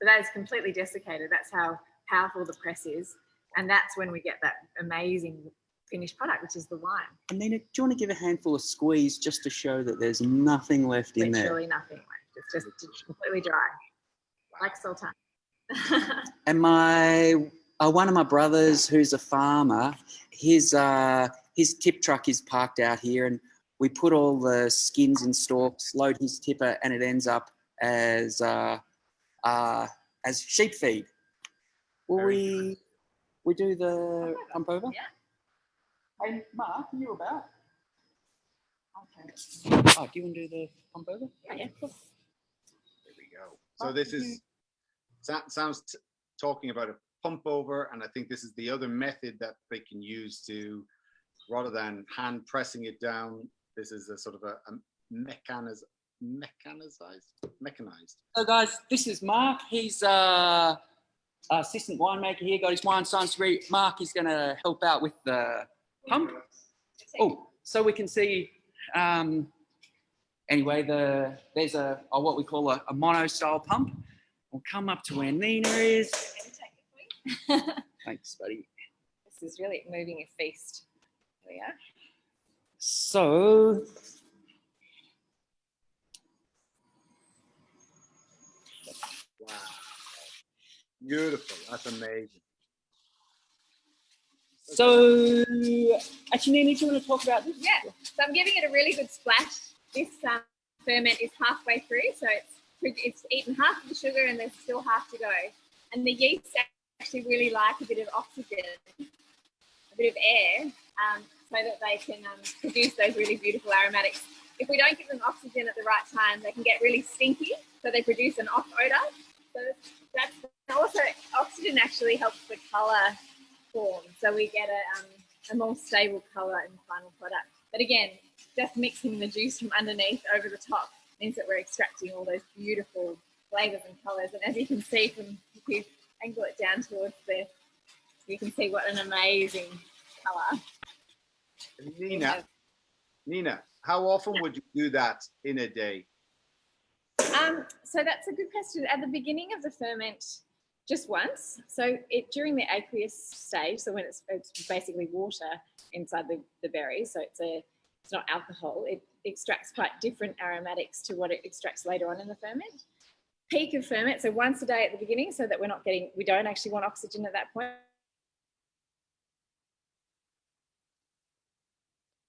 So that is completely desiccated. That's how powerful the press is. And that's when we get that amazing finished product, which is the wine. And Nina, do you want to give a handful of squeeze just to show that there's nothing left in there? Literally nothing left. It's just completely dry, like sultan. And one of my brothers, who's a farmer, his tip truck is parked out here, and we put all the skins in stalks, load his tipper, and it ends up as sheep feed. Will we do the pump over? Yeah. Hey, Mark, are you about? Okay. Oh, do you want to do the pump over? Yeah. Cool. There we go. So this is sounds talking about a pump over, and I think this is the other method that they can use to, rather than hand pressing it down, this is a sort of a mechanized. So guys, this is Mark. He's assistant winemaker here, got his wine science degree. Mark is going to help out with the pump. Oh, so we can see, anyway, there's what we call a mono style pump. We'll come up to where Nina is. Thanks, buddy. This is really moving a feast. There we are. So, Wow. Beautiful. That's amazing. So, actually, Nina, do you want to talk about this? Yeah. So I'm giving it a really good splash. This ferment is halfway through, so it's eaten half of the sugar and there's still half to go. And the yeast actually really like a bit of oxygen, a bit of air, so that they can produce those really beautiful aromatics. If we don't give them oxygen at the right time, they can get really stinky, so they produce an off odor. So that's also, oxygen actually helps the color form, so we get a more stable color in the final product. But again, just mixing the juice from underneath over the top means that we're extracting all those beautiful flavors and colors. And as you can see, if you angle it down towards this, you can see what an amazing color. Nina, how often would you do that in a day? So that's a good question. At the beginning of the ferment, just once. So during the aqueous stage, so when it's basically water inside the berries, so it's not alcohol, it extracts quite different aromatics to what it extracts later on in the ferment. Peak of ferment, so once a day at the beginning, so that we don't actually want oxygen at that point.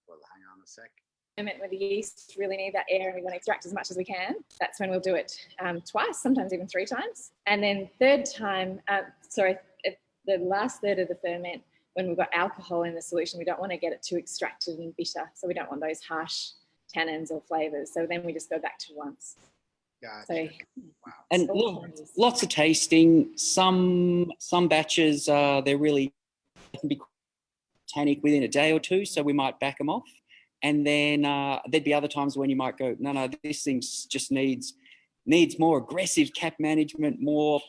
Well, hang on a sec. Ferment where the yeast really need that air and we want to extract as much as we can. That's when we'll do it twice, sometimes even 3 times. And then third time, the last third of the ferment, when we've got alcohol in the solution, we don't want to get it too extracted and bitter. So we don't want those harsh tannins or flavours. So then we just go back to once. Gotcha. So, And all look, kinds. lots of tasting. Some batches they're really can be tannic within a day or two, so we might back them off. And then there'd be other times when you might go, no, this thing just needs more aggressive cap management, more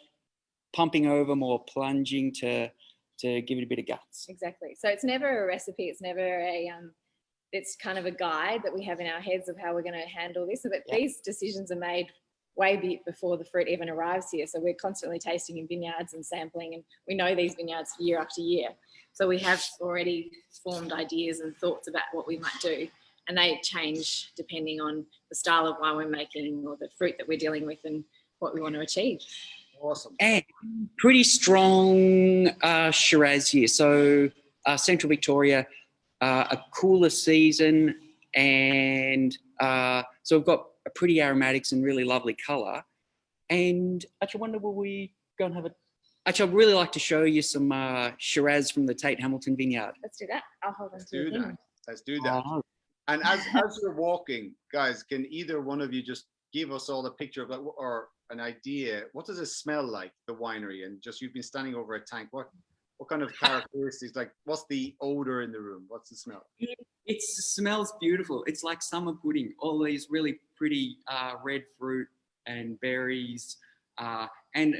pumping over, more plunging to give it a bit of guts. Exactly. So it's never a recipe. It's never a it's kind of a guide that we have in our heads of how we're going to handle this. So that these decisions are made way before the fruit even arrives here. So we're constantly tasting in vineyards and sampling, and we know these vineyards year after year. So we have already formed ideas and thoughts about what we might do, and they change depending on the style of wine we're making or the fruit that we're dealing with and what we want to achieve. Awesome. And pretty strong Shiraz here. So Central Victoria, a cooler season, and so we've got a pretty aromatics and really lovely colour. And actually, I wonder, will we go and have a... Actually, I'd really like to show you some Shiraz from the Tate Hamilton vineyard. Let's do that. I'll hold on Let's to do the that. Let's do that. And as you're walking, guys, can either one of you just give us all a picture of, or an idea? What does it smell like, the winery? And just, you've been standing over a tank. What kind of characteristics? Like, what's the odor in the room? What's the smell? It smells beautiful. It's like summer pudding. All these really pretty red fruit and berries, and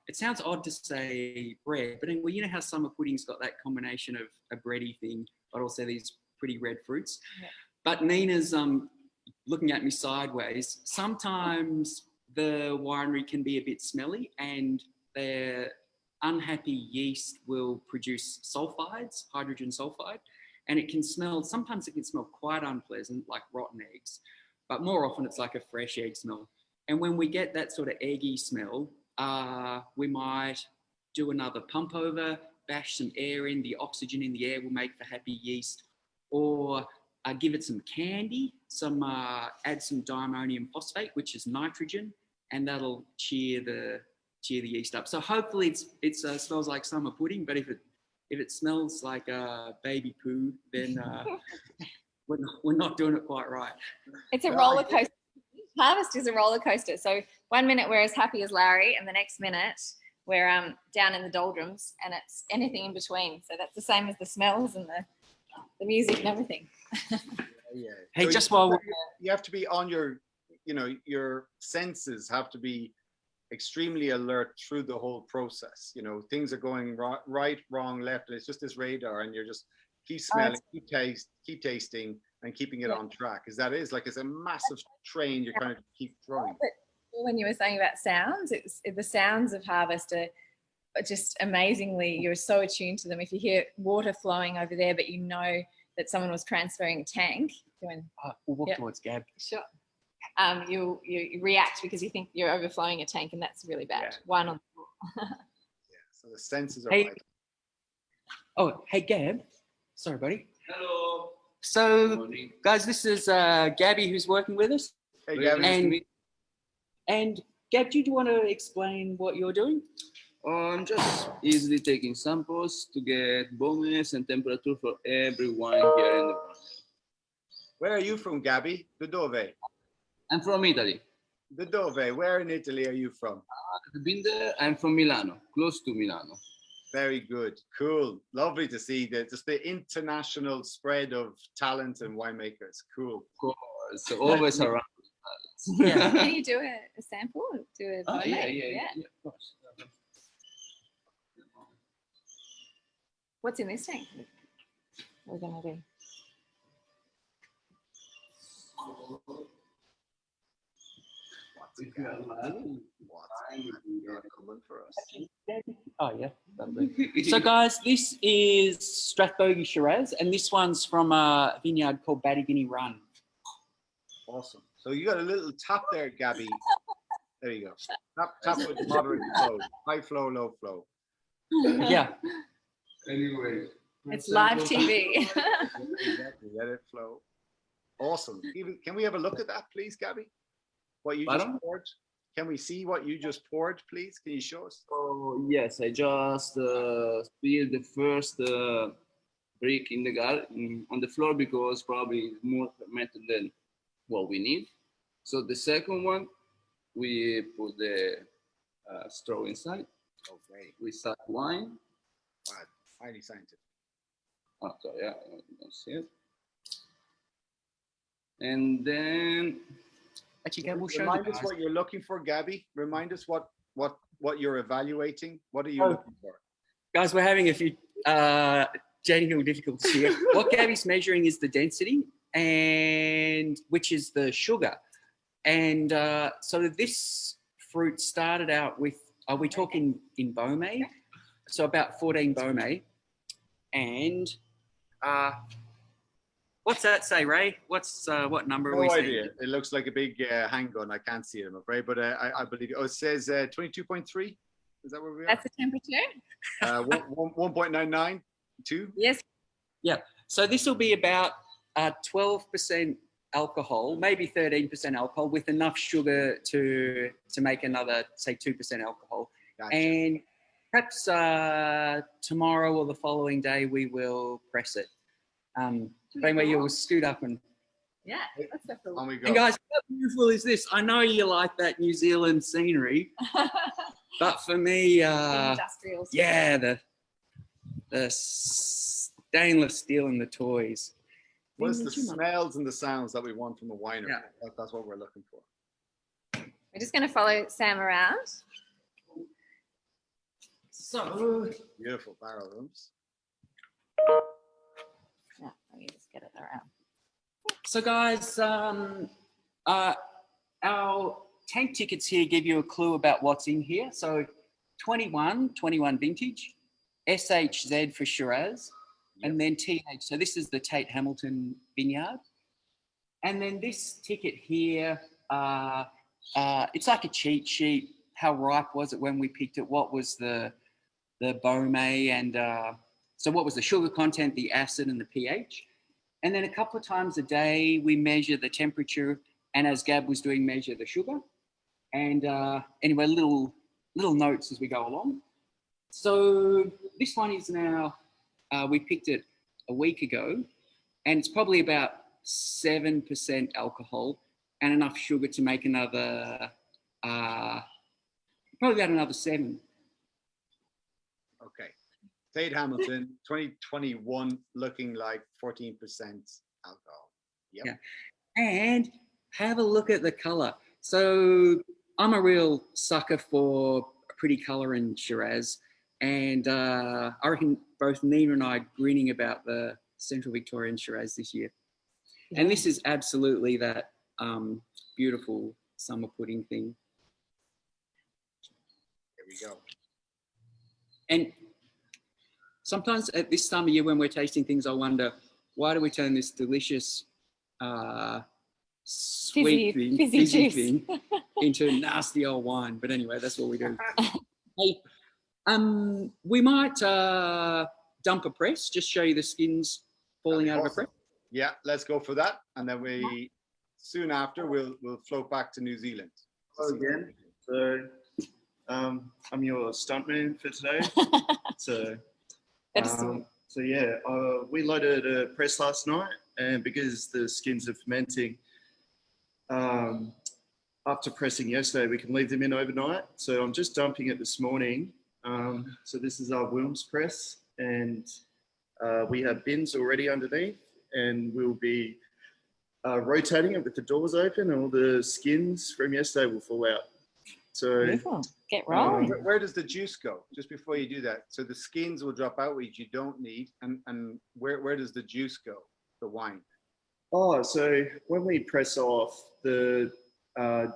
it sounds odd to say bread, but well, you know how summer pudding's got that combination of a bready thing, but also these pretty red fruits. Yeah. But Nina's looking at me sideways. Sometimes the winery can be a bit smelly, and their unhappy yeast will produce sulfides, hydrogen sulfide, and sometimes it can smell quite unpleasant, like rotten eggs, but more often it's like a fresh egg smell. And when we get that sort of eggy smell, we might do another pump over, bash some air in. The oxygen in the air will make for happy yeast, or give it some candy, add some diammonium phosphate, which is nitrogen, and that'll cheer the yeast up. So hopefully it smells like summer pudding, but if it smells like baby poo, then we're not doing it quite right. It's a roller coaster. Harvest is a roller coaster. So 1 minute we're as happy as Larry, and the next minute we're down in the doldrums, and it's anything in between. So that's the same as the smells and the music and everything. Yeah. Hey, so just while you have to be on your senses have to be extremely alert through the whole process. Things are going right, wrong, left, and it's just this radar, and you're just keep smelling, keep tasting, and keeping it on track. Is that it's a massive train you're kind of keep throwing. When you were saying about sounds, the sounds of harvest are just amazingly, you're so attuned to them. If you hear water flowing over there, but you know that someone was transferring a tank, we'll walk towards Gab. Sure. You react because you think you're overflowing a tank, and that's really bad. Yeah. Wine on the floor. So the senses are right. Oh, hey Gab. Sorry, buddy. Hello. So, guys, this is Gabby who's working with us. Hey, Gabby. And Gab, do you want to explain what you're doing? I'm just easily taking samples to get bombness and temperature for every wine here in the world. Where are you from, Gabby? The Dove. I'm from Italy. The Dove. Where in Italy are you from? I've been there. I'm from Milano, close to Milano. Very good. Cool. Lovely to see just the international spread of talent and winemakers. Cool. Of course. Always around. Yeah. Can you do a sample? Yeah. Of course. What's in this tank? We're gonna do. Oh yeah. So guys, this is Strathbogie Shiraz, and this one's from a vineyard called Baddiginny Run. Awesome. So you got a little tap there, Gabby. There you go. Tap with moderate flow. High flow, low flow. Yeah. Anyway. It's live TV. Exactly. Let it flow. Awesome. Can we have a look at that, please, Gabby? What you just poured? Can we see what you just poured, please? Can you show us? Oh, yes. I just spilled the first brick in the garden on the floor because probably more fermented than what we need. So the second one we put the straw inside. Okay. We suck wine. Wow. Highly scientific. Oh, sorry, yeah, I don't see it. And then Actually, Gab, we'll show the Remind us guys. what you're looking for, Gabby. Remind us what you're evaluating. What are you Oh. looking for? Guys, we're having a few technical difficulties here. What Gabby's measuring is the density, and which is the sugar. And so this fruit started out with, are we talking in Beaumay? So about 14 Beaumay. And what's that say, Ray? What's what number are we No seeing? idea. It looks like a big handgun. I can't see it, I'm afraid, but I believe it says 22.3. Is that where we are? That's the temperature? 1.99, 2? Yes. Yeah. So this will be about 12% alcohol, maybe 13% alcohol, with enough sugar to make another, say, 2% alcohol. Gotcha. And perhaps tomorrow or the following day we will press it. Anyway, you'll scoot up and. Yeah, that's so cool. On we go. And guys, how beautiful is this? I know you like that New Zealand scenery, but for me, Industrial. yeah, the stainless steel and the toys. Well, it's the smells and the sounds that we want from a winery. Yeah. That's what we're looking for. We're just going to follow Sam around. So, Beautiful barrel rooms. Yeah, let me just get it around. so guys, our tank tickets here give you a clue about what's in here. So 21 vintage, SHZ for Shiraz, and then TH. So this is the Tate Hamilton vineyard. And then this ticket here, it's like a cheat sheet. How ripe was it when we picked it? What was the Beaumay, and so what was the sugar content, the acid, and the pH? And then a couple of times a day, we measure the temperature, and as Gab was doing, measure the sugar. And anyway, little notes as we go along. So this one is now, we picked it a week ago, and it's probably about 7% alcohol and enough sugar to make another, probably about another 7. Okay. Tate Hamilton, 2021, looking like 14% alcohol. Yep. Yeah. And have a look at the color. So I'm a real sucker for a pretty color in Shiraz. And I reckon both Nina and I are grinning about the Central Victorian Shiraz this year. Yeah. And this is absolutely that beautiful summer pudding thing. Here we go. And sometimes at this time of year when we're tasting things, I wonder, why do we turn this delicious sweet fizzy thing into nasty old wine? But anyway, that's what we do. Hey, we might dump a press, just show you the skins falling out of a press. Yeah, let's go for that. And then we, soon after, we'll float back to New Zealand. Hello again. So I'm your stuntman for today. So yeah, we loaded a press last night, and because the skins are fermenting, after pressing yesterday, we can leave them in overnight. So I'm just dumping it this morning. So this is our Wilms press, and we have bins already underneath, and we'll be rotating it with the doors open, and all the skins from yesterday will fall out. So get rolling. Where does the juice go? Just before you do that, so the skins will drop out, which you don't need, and where does the juice go? The wine. Oh, so when we press off the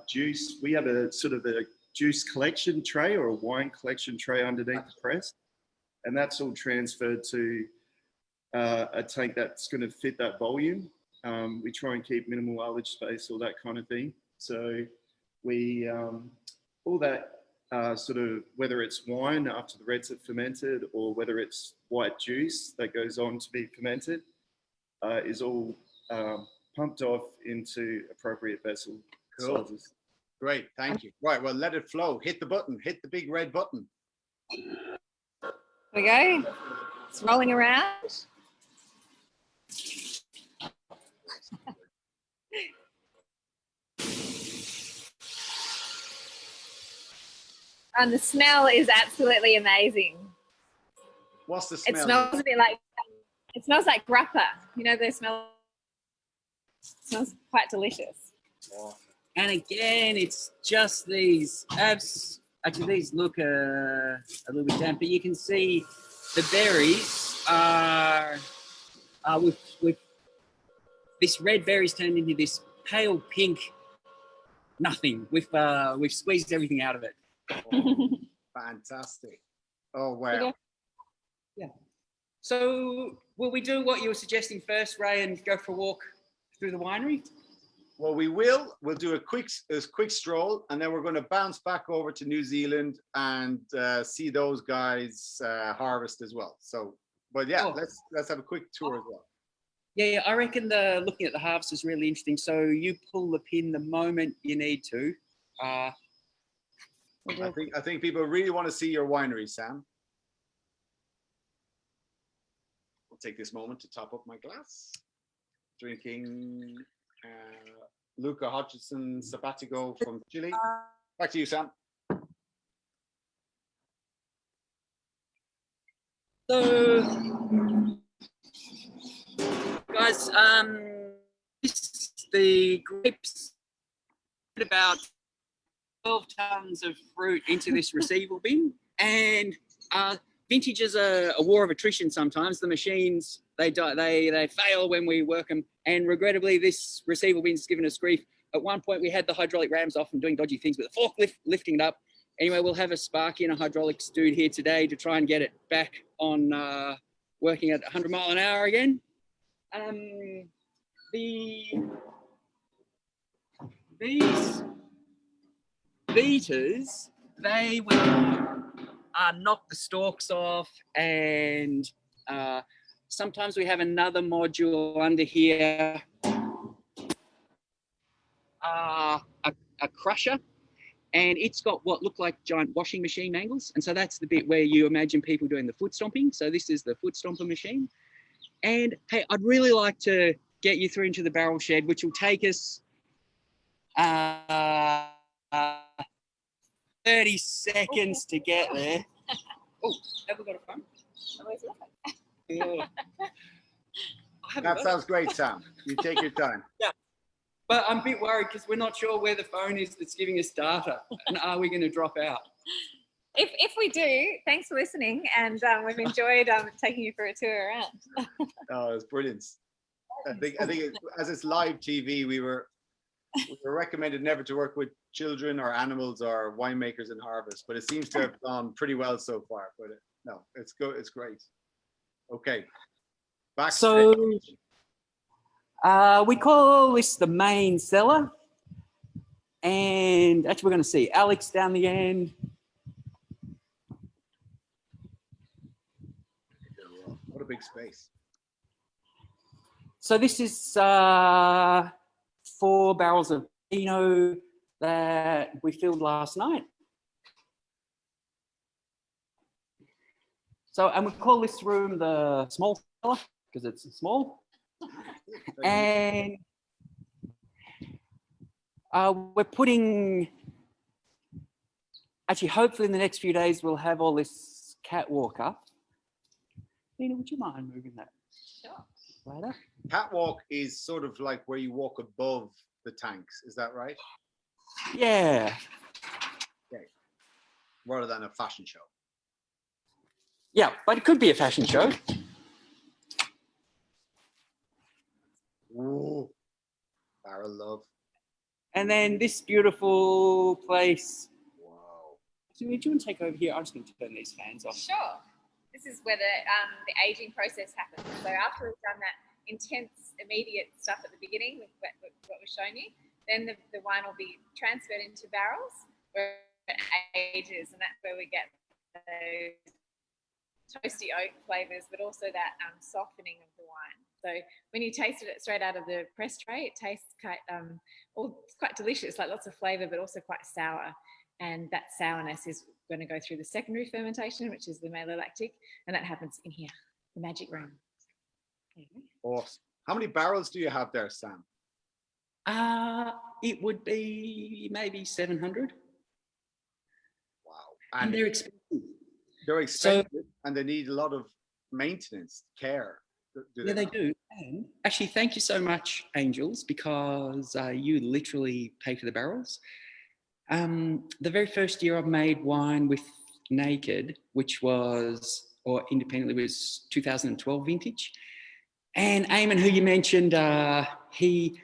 juice, we have a sort of a juice collection tray or a wine collection tray underneath the press, and that's all transferred to a tank that's going to fit that volume. We try and keep minimal ullage space, all that kind of thing. So we all that sort of, whether it's wine after the reds have fermented or whether it's white juice that goes on to be fermented, is all pumped off into appropriate vessel sizes. Great, thank you. Right, well, let it flow. Hit the button. Hit the big red button. Here we go. It's rolling around. And the smell is absolutely amazing. What's the smell? It smells like grappa. You know, they smell. It smells quite delicious. Oh. And again, it's just these actually these look a little bit damp, but you can see the berries are with this red berries turned into this pale pink nothing. We've squeezed everything out of it. Oh, fantastic. Oh wow. Yeah. So will we do what you were suggesting first, Ray, and go for a walk through the winery? Well, we'll do a quick stroll, and then we're going to bounce back over to New Zealand and see those guys harvest as well. So, but yeah, let's have a quick tour as well. Yeah, I reckon looking at the harvest is really interesting. So you pull the pin the moment you need to. I think people really want to see your winery, Sam. I'll take this moment to top up my glass. Drinking Luca Hutchinson Sabatico from Chile. Back to you, Sam. So, guys, the grapes put about 12 tons of fruit into this receivable bin, and vintage is a war of attrition. Sometimes the machines they fail when we work them, and regrettably, this receivable bin's given us grief. At one point, we had the hydraulic rams off and doing dodgy things with the forklift lifting it up. Anyway, we'll have a Sparky and a hydraulics dude here today to try and get it back on working at 100 mile an hour again. These beaters, they will knock the stalks off, and sometimes we have another module under here, a crusher, and it's got what look like giant washing machine mangles, and so that's the bit where you imagine people doing the foot stomping. So this is the foot stomper machine. And hey, I'd really like to get you through into the barrel shed, which will take us 30 seconds to get there. Oh, have we got a phone? Yeah. That sounds great, Sam. You take your time. Yeah. But I'm a bit worried because we're not sure where the phone is that's giving us data. And are we going to drop out? If we do, thanks for listening, and we've enjoyed taking you for a tour around. Oh, it's brilliant. I think as it's live TV, we were recommended never to work with children or animals or winemakers in harvest, but it seems to have gone pretty well so far. But no, it's good. It's great. Okay, back. So we call this the main cellar, and actually we're going to see Alex down the end. What a big space. So this is 4 barrels of Pinot that we filled last night. So, and we call this room the small cellar because it's small. And we're putting, actually, hopefully in the next few days, we'll have all this catwalk up. Nina, would you mind moving that? Sure. Later? Catwalk is sort of like where you walk above the tanks. Is that right? Yeah. Okay. Rather than a fashion show. Yeah, but it could be a fashion show. Ooh, barrel love. And then this beautiful place. Wow. So do you want to take over here? I'm just going to turn these fans off. Sure. This is where the aging process happens. So after we've done that intense, immediate stuff at the beginning, with what we've shown you, then the wine will be transferred into barrels where it ages, and that's where we get those toasty oak flavors, but also that softening of the wine. So when you tasted it straight out of the press tray, it tastes it's quite delicious, like lots of flavor, but also quite sour. And that sourness is going to go through the secondary fermentation, which is the malolactic, and that happens in here, the magic room. Awesome. How many barrels do you have there, Sam? It would be maybe 700. Wow. And they're expensive. They're expensive, and they need a lot of maintenance, care. Yeah, they do. And actually, thank you so much, Angels, because you literally pay for the barrels. The very first year I've made wine with Naked, which was, or independently, was 2012 vintage. And Eamon, who you mentioned, actually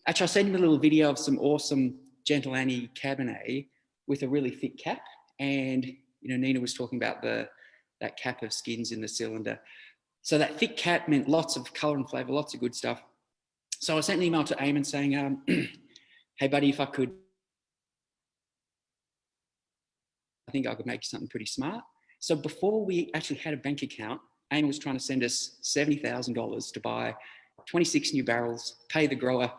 I sent him a little video of some awesome Gentle Annie Cabernet with a really thick cap. And, you know, Nina was talking about that cap of skins in the cylinder. So that thick cap meant lots of colour and flavour, lots of good stuff. So I sent an email to Eamon saying, hey, buddy, if I could, I think I could make you something pretty smart. So before we actually had a bank account, Eamon was trying to send us $70,000 to buy 26 new barrels, pay the grower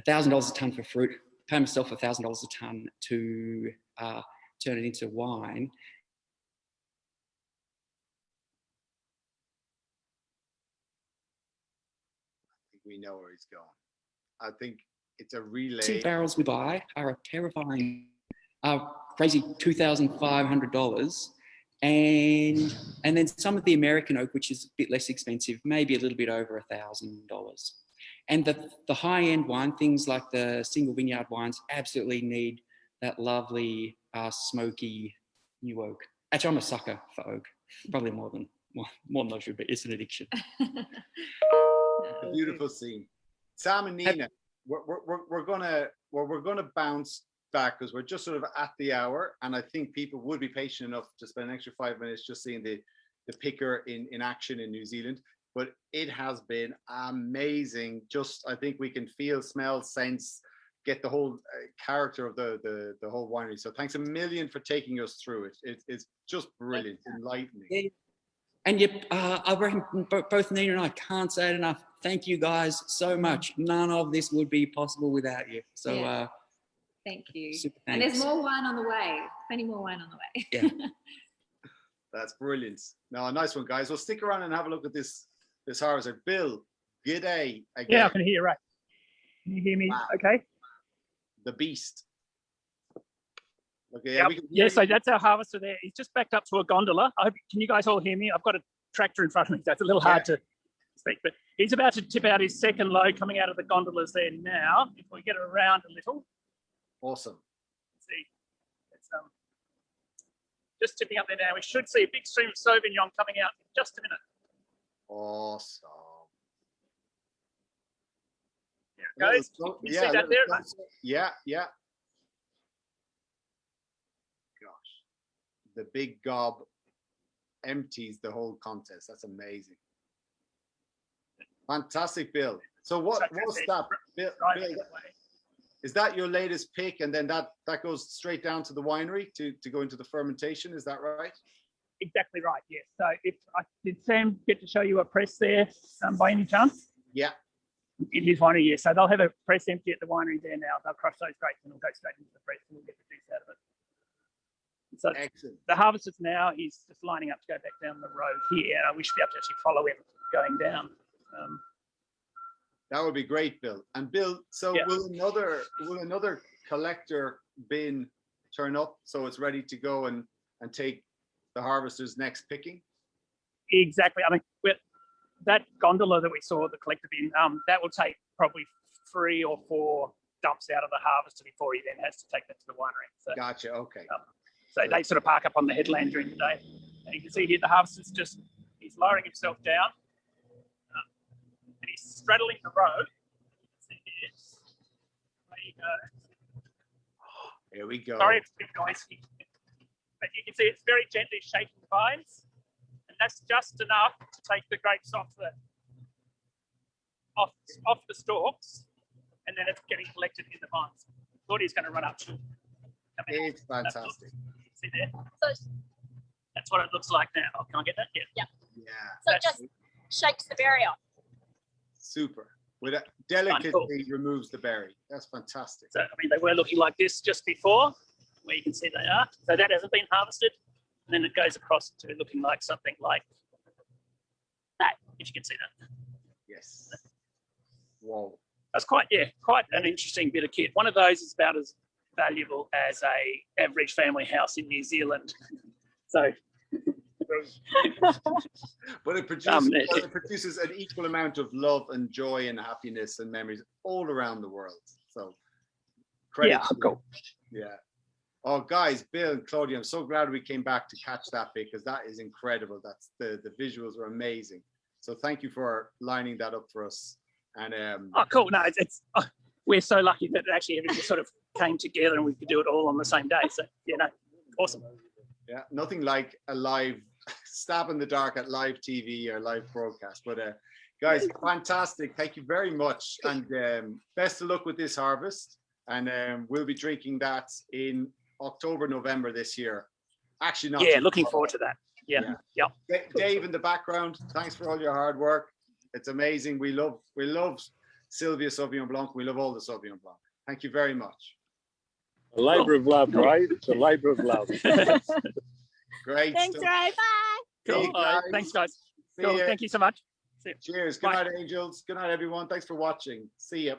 $1,000 a tonne for fruit, pay myself $1,000 a tonne to turn it into wine. We know where he's going. I think it's a relay. The barrels we buy are a terrifying, crazy $2,500, and then some of the American oak, which is a bit less expensive, maybe a little bit over $1,000. And the high end wine, things like the single vineyard wines, absolutely need that lovely smoky new oak. Actually, I'm a sucker for oak, probably more than I should, but it's an addiction. A beautiful scene. Sam and Nina, we're gonna bounce back because we're just sort of at the hour, and I think people would be patient enough to spend an extra 5 minutes just seeing the picker in action in New Zealand. But it has been amazing. Just I think we can feel, smell, sense, get the whole character of the whole winery. So thanks a million for taking us through it. It's just brilliant, enlightening. Yeah. And I reckon both Nina and I can't say it enough. Thank you guys so much. None of this would be possible without you. So thank you. Super and thanks. there's more wine on the way. Plenty more wine on the way. Yeah. That's brilliant. No, a nice one, guys. Well, stick around and have a look at this harvester. Bill, g'day again. Yeah, I can hear you right. Can you hear me? Wow. Okay. The beast. Okay. Yep. Yeah, so that's our harvester there. He's just backed up to a gondola. Can you guys all hear me? I've got a tractor in front of me. That's a little hard to speak, but he's about to tip out his second load coming out of the gondolas there now. If we get around a little. Awesome. Let's see. It's just tipping up there now. We should see a big stream of Sauvignon coming out in just a minute. Awesome. There it goes. You see that there? Yeah. Gosh, the big gob empties the whole contest. That's amazing. Fantastic, Bill. So what's that, Bill? Is that your latest pick, and then that goes straight down to the winery to go into the fermentation? Is that right? Exactly right. Yes. So did Sam get to show you a press there by any chance? Yeah. In his winery, yes. So they'll have a press empty at the winery there now. They'll crush those grapes and it'll go straight into the press and we'll get the juice out of it. So excellent. The harvesters now, he's just lining up to go back down the road here. And we should be able to actually follow him going down. That would be great, Bill. And Bill, so will another collector bin turn up so it's ready to go and take the harvester's next picking? Exactly. I mean, that gondola that we saw, the collector bin, that will take probably 3 or 4 dumps out of the harvester before he then has to take that to the winery. So, gotcha. Okay. So they sort of park up on the headland during the day. And you can see here the harvester's he's lowering himself down. And he's straddling the road. You can see here. There you go. Here we go. Sorry, it's a bit noisy. But you can see it's very gently shaking the vines. And that's just enough to take the grapes off the stalks. And then it's getting collected in the vines. Claudia's going to run up to It's fantastic. See there? So that's what it looks like now. Can I get that? Yeah. So it just shakes the berry off. Super. With it delicately removes the berry. That's fantastic. So I mean, they were looking like this just before, where you can see they are. So that hasn't been harvested, and then it goes across to looking like something like that. If you can see that. Yes. Whoa. That's quite an interesting bit of kit. One of those is about as valuable as a average family house in New Zealand. So, but it produces an equal amount of love and joy and happiness and memories all around the world. So, credit. Yeah, cool. Yeah. Oh, guys, Bill and Claudia, I'm so glad we came back to catch that because that is incredible. That's the visuals were amazing. So thank you for lining that up for us. And oh, cool. No, we're so lucky that actually everything sort of came together and we could do it all on the same day. So, awesome. Yeah, nothing like a live stab in the dark at live TV or live broadcast. But guys, fantastic. Thank you very much. And best of luck with this harvest. And we'll be drinking that in October, November this year. Actually, not. Yeah, looking forward to that. Yeah. Dave in the background, thanks for all your hard work. It's amazing. We love Sylvia Sauvignon Blanc. We love all the Sauvignon Blanc. Thank you very much. A labour of love, right? It's a labour of love. Great. Thanks, Ray. Bye. Cool. Thanks, guys. Cool. Thank you so much. Cheers. Good night, angels. Good night, everyone. Thanks for watching. See ya.